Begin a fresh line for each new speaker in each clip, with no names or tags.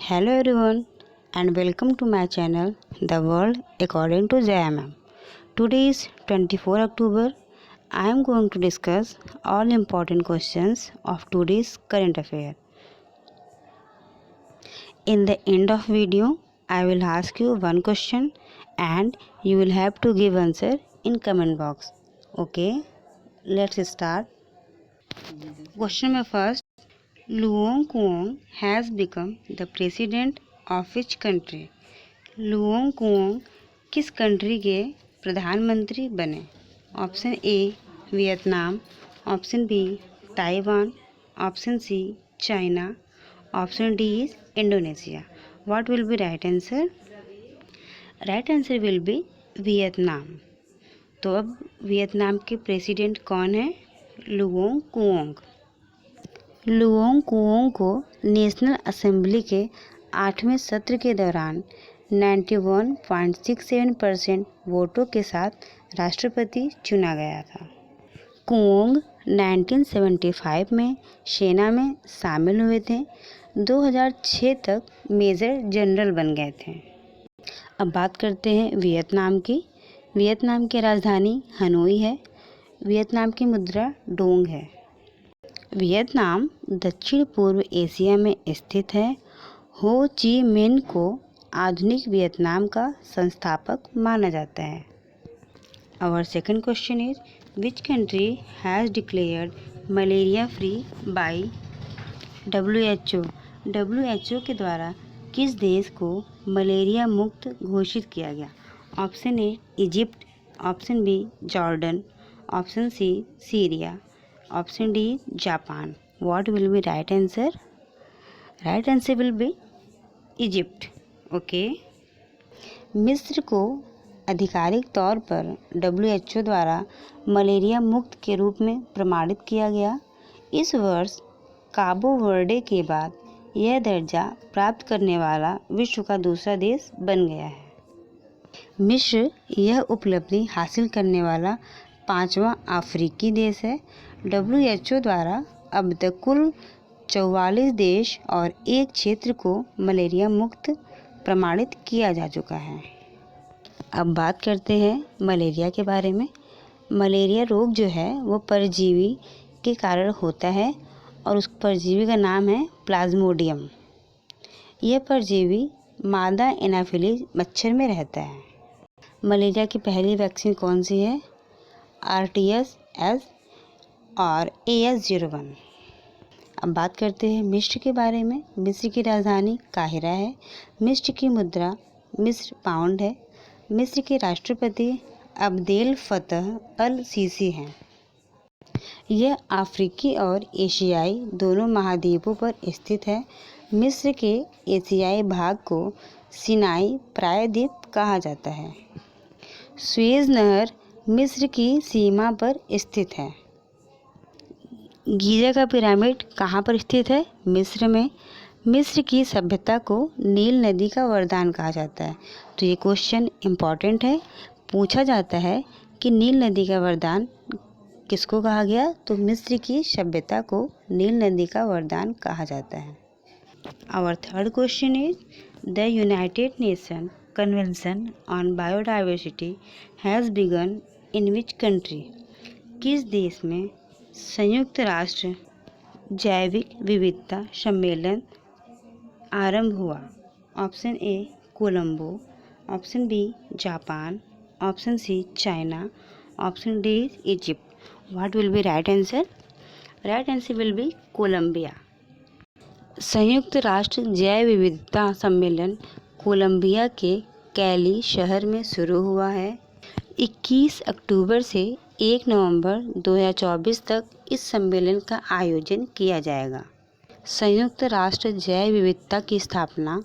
Hello everyone and welcome to my channel The World According to Jaya Ma'am. Today is 24 October. I am going to discuss all important questions of today's current affair. In the end of video, I will ask you one question and you will have to give answer in comment box. Okay, let's start. Question number first. Luong Kuong has become the president of which country? Luong Cuong किस country के प्रधानमंत्री बने? Option A Vietnam, option B Taiwan, option C China, option D is Indonesia. What will be right answer? Right answer will be Vietnam. तो अब Vietnam के president कौन है? Luong Cuong. Luong Cuong को नेशनल असेंबली के 8वें सत्र के दौरान 91.67% वोटों के साथ राष्ट्रपति चुना गया था. कुओंग 1975 में सेना में शामिल हुए थे. 2006 तक मेजर जनरल बन गए थे. अब बात करते हैं वियतनाम की. वियतनाम की राजधानी हनोई है. वियतनाम की मुद्रा डोंग है. वियतनाम दक्षिण पूर्व एशिया में स्थित है. हो ची मिन्ह को आधुनिक वियतनाम का संस्थापक माना जाता है. Our second question is which country has declared malaria free by WHO. WHO के द्वारा किस देश को मलेरिया मुक्त घोषित किया गया? Option A Egypt, option B Jordan, option C Syria, option D Japan. What will be right answer? Right answer will be Egypt. Okay. मिस्र को आधिकारिक तौर पर WHO द्वारा मलेरिया मुक्त के रूप में प्रमाणित किया गया. इस वर्ष काबो वर्डे के बाद यह दर्जा प्राप्त करने वाला विश्व का दूसरा देश बन गया है. मिस्र यह उपलब्धि हासिल करने वाला 5वां अफ्रीकी देश है. WHO द्वारा अब तक कुल 44 देश और एक क्षेत्र को मलेरिया मुक्त प्रमाणित किया जा चुका है. अब बात करते हैं मलेरिया के बारे में. मलेरिया रोग जो है वो परजीवी के कारण होता है और उस परजीवी का नाम है प्लाज्मोडियम. यह परजीवी मादा एनाफिलीज मच्छर में रहता है. मलेरिया की पहली वैक्सीन कौन सी है? RTS-S और AS01. अब बात करते हैं मिस्र के बारे में. मिस्र की राजधानी काहिरा है. मिस्र की मुद्रा मिस्र पाउंड है. मिस्र के राष्ट्रपति अब्देल फतह अल सीसी हैं. यह अफ्रीकी और एशियाई दोनों महाद्वीपों पर स्थित है. मिस्र के एशियाई भाग को सिनाई प्रायद्वीप कहा जाता है. सुएज नहर मिस्र की सीमा पर स्थित है. गीज़ा का पिरामिड कहाँ पर स्थित है? मिस्र में. मिस्र की सभ्यता को नील नदी का वरदान कहा जाता है. तो ये क्वेश्चन इम्पॉर्टेंट है. पूछा जाता है कि नील नदी का वरदान किसको कहा गया? तो मिस्र की सभ्यता को नील नदी का वरदान कहा जाता है. Our third question is the United Nation convention on biodiversity has begun in which country. किस देश में संयुक्त राष्ट्र जैविक विविधता सम्मेलन आरंभ हुआ? Option A Colombo, option B Japan, option C China, option D Egypt. What will be right answer? Right answer will be Colombia. संयुक्त राष्ट्र जैव विविधता सम्मेलन कोलंबिया के कैली शहर में शुरू हुआ है. 21 अक्टूबर से 1 नवंबर 2024 तक इस सम्मेलन का आयोजन किया जाएगा. संयुक्त राष्ट्र जैव विविधता की स्थापना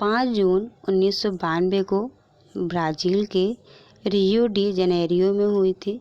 5 जून 1992 को ब्राज़ील के रियो डी जनेरियो में हुई थी.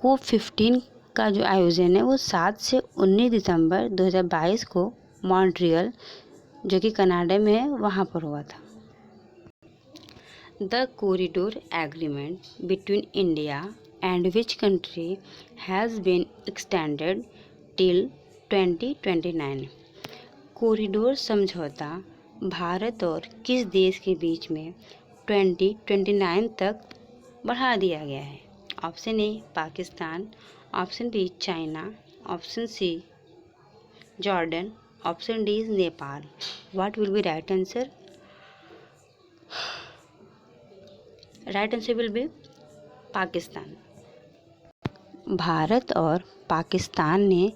COP15 का जो आयोजन है वो 7 से 19 दिसंबर 2022 को मॉन्ट्रियल जो कि कनाडा में है वहाँ पर हुआ था. The corridor agreement between India and which country has been extended till 2029. Corridor समझौता भारत और किस देश के बीच में 2029 तक बढ़ा दिया गया है? Option A Pakistan, option B China, option C Jordan, option D is Nepal. What will be right answer? Right answer will be Pakistan. Bharat और पाकिस्तान ने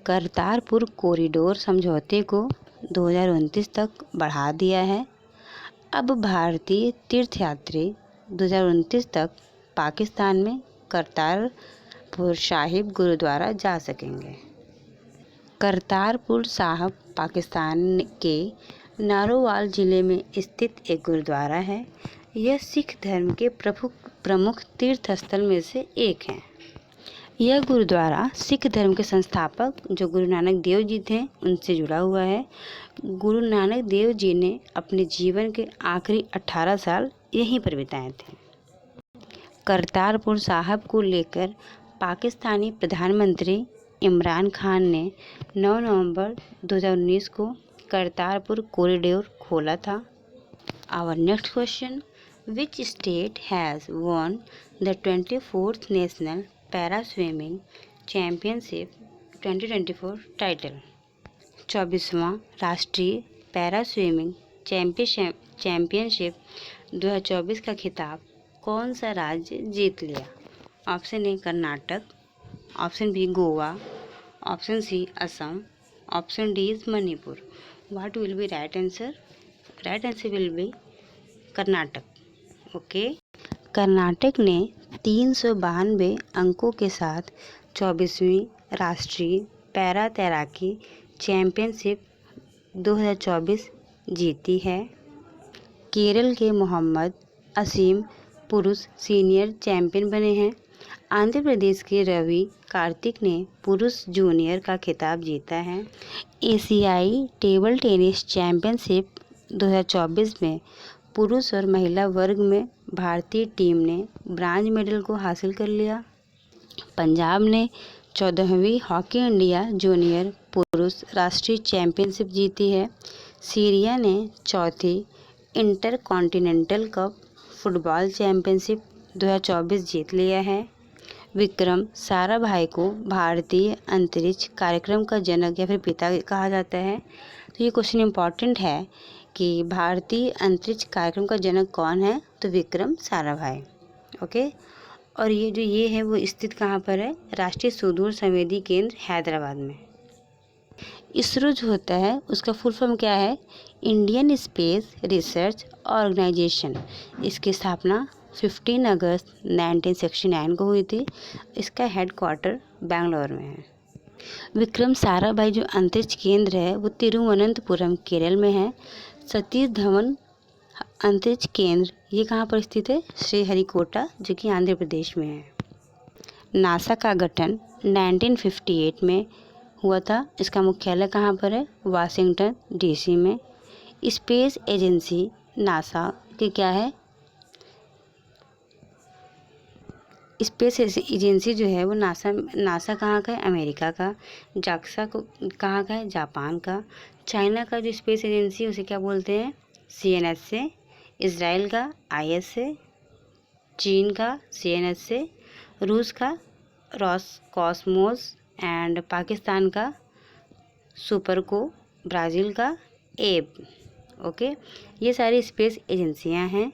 करतारपुर कॉरिडोर समझौते को 2029 तक बढ़ा दिया है। अब भारतीय तीर्थयात्री 2029 तक पाकिस्तान में करतारपुर साहिब गुरुद्वारा जा सकेंगे। करतारपुर साहिब पाकिस्तान के नारोवाल ज़िले में स्थित एक गुरुद्वारा है। यह सिख धर्म के प्रमुख तीर्थ स्थल में से एक है। यह गुरुद्वारा सिख धर्म के संस्थापक जो गुरु नानक देव जी थे उनसे जुड़ा हुआ है। गुरु नानक देव जी ने अपने जीवन के आखिरी 18 साल यहीं पर बिताए थे। करतारपुर साहिब को लेकर पाकिस्तानी प्रधानमंत्री इमरान खान ने 9 नवंबर 2019 को करतारपुर कॉरिडोर खोला था। Our next question, which state has won the 24th national para swimming championship 2024 title? 24वां राष्ट्रीय पैरा स्विमिंग चैम्पियनशिप 2024 का खिताब कौन सा राज्य जीत लिया? Option A Karnataka, option B Goa, option C Assam, option D is Manipur. What will be right answer? Right answer will be Karnataka. Okay, Karnataka ने 392 अंकों के साथ 24वीं राष्ट्रीय पैरा तैराकी चैम्पियनशिप 2024 जीती है। केरल के मोहम्मद असीम पुरुष सीनियर चैंपियन बने हैं। आंध्र प्रदेश के रवि कार्तिक ने पुरुष जूनियर का खिताब जीता है। एशियाई टेबल टेनिस चैम्पियनशिप 2024 में पुरुष और महिला वर्ग में भारतीय टीम ने ब्रांज मेडल को हासिल कर लिया। पंजाब ने 14वीं हॉकी इंडिया जूनियर पुरुष राष्ट्रीय चैंपियनशिप जीती है। सीरिया ने 4थी इंटरकॉन्टिनेंटल कप फुटबॉल चैंपियनशिप 2024 जीत लिया है। विक्रम साराभाई को भारतीय अंतरिक्ष कार्यक्रम का जनक या फिर पिता कहा जाता है। तो ये क्वेश्चन इम्पॉर्टेंट है कि भारतीय अंतरिक्ष कार्यक्रम का जनक कौन है? तो विक्रम साराभाई। ओके, और ये है वो स्थित कहाँ पर है? राष्ट्रीय सुदूर संवेदी केंद्र हैदराबाद में। इसरो जो होता है उसका फुल फॉर्म क्या है? Indian space research organisation. इसकी स्थापना 15 अगस्त 1969 को हुई थी। इसका हेडक्वार्टर बेंगलोर में है। विक्रम साराभाई जो अंतरिक्ष केंद्र है वो तिरुवनंतपुरम केरल में है। सतीश धवन अंतरिक्ष केंद्र ये कहाँ पर स्थित है? श्रीहरिकोटा जो कि आंध्र प्रदेश में है। नासा का गठन 1958 में हुआ था। इसका मुख्यालय कहाँ पर है? वाशिंगटन डीसी में। स्पेस एजेंसी नासा की क्या है? स्पेस एजेंसी जो है वो नासा कहाँ का है? अमेरिका का। जाक्सा को कहाँ का है? जापान का। चाइना का जो स्पेस एजेंसी है उसे क्या बोलते हैं? CNSA। इजराइल का ISA। चीन का CNSA। रूस का रोसकॉसमोस एंड पाकिस्तान का सुपरको। ब्राज़ील का एब। ओके, ये सारी स्पेस एजेंसियां हैं।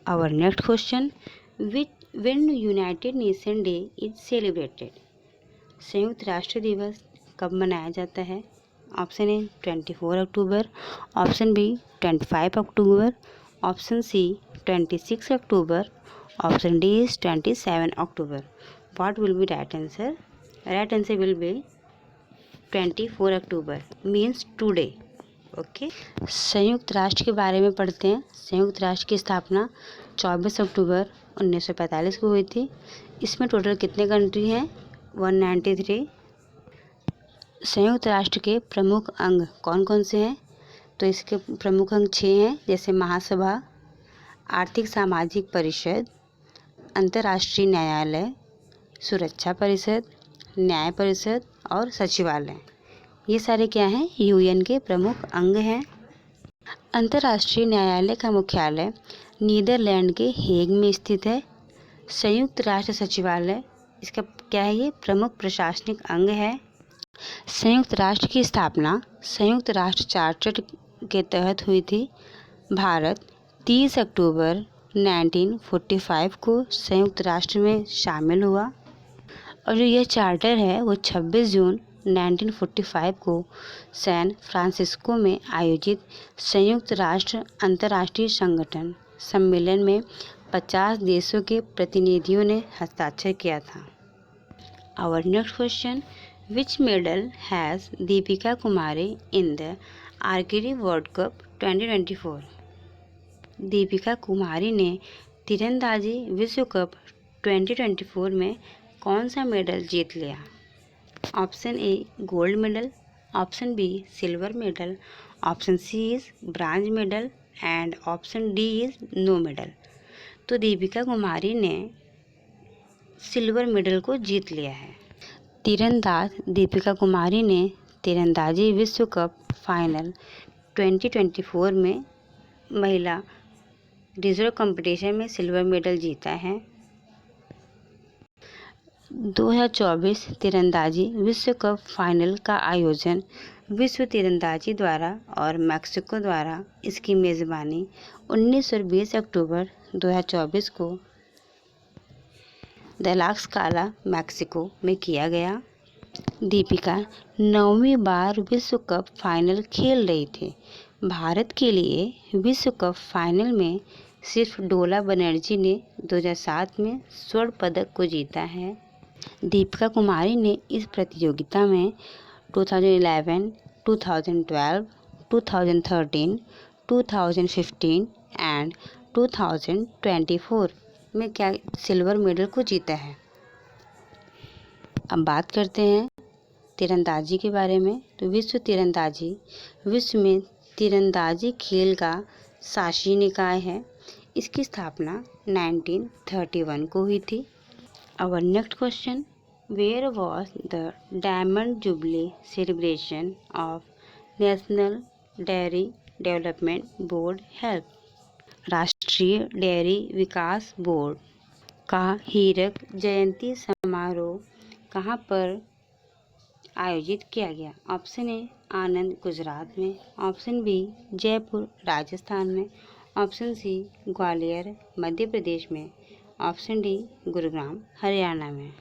Our next question, when United Nation day is celebrated? संयुक्त राष्ट्र दिवस कब मनाया जाता है? Option A 24 October, option B 25 October, option C 26 October, option D is 27 October. What will be right answer? Right answer will be 24 October means today. Okay, संयुक्त राष्ट्र के बारे में पढ़ते हैं। संयुक्त राष्ट्र की स्थापना 24 अक्टूबर 1945 को हुई थी। इसमें टोटल कितने कंट्री हैं? 193। संयुक्त राष्ट्र के प्रमुख अंग कौन कौन से हैं? तो इसके प्रमुख अंग 6 हैं, जैसे महासभा, आर्थिक सामाजिक परिषद, अंतर्राष्ट्रीय न्यायालय, सुरक्षा परिषद, न्याय परिषद और सचिवालय। ये सारे क्या हैं? यूएन के प्रमुख अंग हैं। अंतर्राष्ट्रीय न्यायालय का मुख्यालय नीदरलैंड के हेग में स्थित है। संयुक्त राष्ट्र सचिवालय इसका क्या है? ये प्रमुख प्रशासनिक अंग है। संयुक्त राष्ट्र की स्थापना संयुक्त राष्ट्र चार्टर के तहत हुई थी। भारत 30 अक्टूबर 1945 को संयुक्त राष्ट्र में शामिल हुआ और जो यह चार्टर है वो 26 जून 1945 को सैन फ्रांसिस्को में आयोजित संयुक्त राष्ट्र अंतर्राष्ट्रीय संगठन सम्मेलन में 50 देशों के प्रतिनिधियों ने हस्ताक्षर किया था। Our next question, which medal has Deepika Kumari in the archery world cup 2024? Deepika Kumari ने तीरंदाजी विश्व कप 2024 में कौन सा मेडल जीत लिया? Option A gold medal, option B silver medal, option C is bronze medal and option D is no medal. तो दीपिका कुमारी ने सिल्वर मेडल को जीत लिया है। तीरंदाज दीपिका कुमारी ने तीरंदाजी विश्व कप फाइनल 2024 में महिला रिजर्व कंपटीशन में सिल्वर मेडल जीता है। 2024 तीरंदाजी विश्व कप फाइनल का आयोजन विश्व तीरंदाजी द्वारा और मैक्सिको द्वारा इसकी मेज़बानी 19 और 20 अक्टूबर 2024 को तलास्काला मैक्सिको में किया गया। दीपिका 9वीं बार विश्व कप फाइनल खेल रही थी। भारत के लिए विश्व कप फाइनल में सिर्फ डोला बनर्जी ने 2007 में स्वर्ण पदक को जीता है। दीपिका कुमारी ने इस प्रतियोगिता में 2011, 2012, 2013, 2015 एंड 2024 में क्या सिल्वर मेडल को जीता है। अब बात करते हैं तीरंदाजी के बारे में। तो विश्व में तीरंदाजी खेल का शासी निकाय है। इसकी स्थापना 1931 को हुई थी। Our next question, where was the diamond jubilee celebration of national dairy development board held? राष्ट्रीय डेयरी विकास बोर्ड का हीरक जयंती समारोह कहाँ पर आयोजित किया गया? ऑप्शन ए आनंद गुजरात में, ऑप्शन बी जयपुर राजस्थान में, ऑप्शन सी ग्वालियर मध्य प्रदेश में, ऑप्शन डी गुरुग्राम हरियाणा में।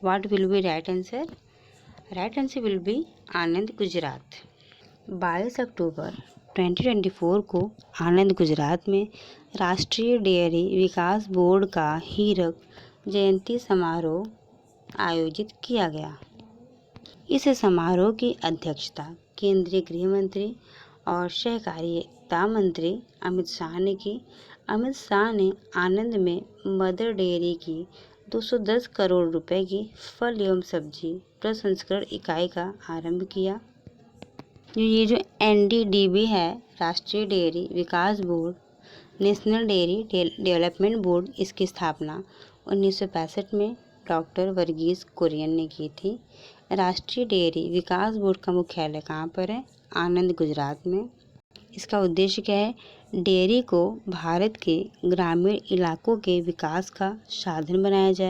What will be right answer? Right answer will be Anand Gujarat. 22 अक्टूबर 2024 को आनंद गुजरात में राष्ट्रीय डेयरी विकास बोर्ड का हीरक जयंती समारोह आयोजित किया गया। इस समारोह की अध्यक्षता केंद्रीय गृह मंत्री और सहकारिता मंत्री अमित शाह ने की। अमित शाह ने आनंद में मदर डेयरी की 210 करोड़ रुपए की फल एवं सब्जी प्रसंस्करण इकाई का आरंभ किया। ये जो NDDB है, राष्ट्रीय डेयरी विकास board, national dairy development board, इसकी स्थापना 1965 में डॉक्टर वर्गीस कुरियन ने की थी। राष्ट्रीय डेयरी विकास बोर्ड का मुख्यालय कहाँ पर है? आनंद गुजरात में। इसका उद्देश्य क्या है? डेयरी को भारत के ग्रामीण इलाकों के विकास का साधन बनाया जाए।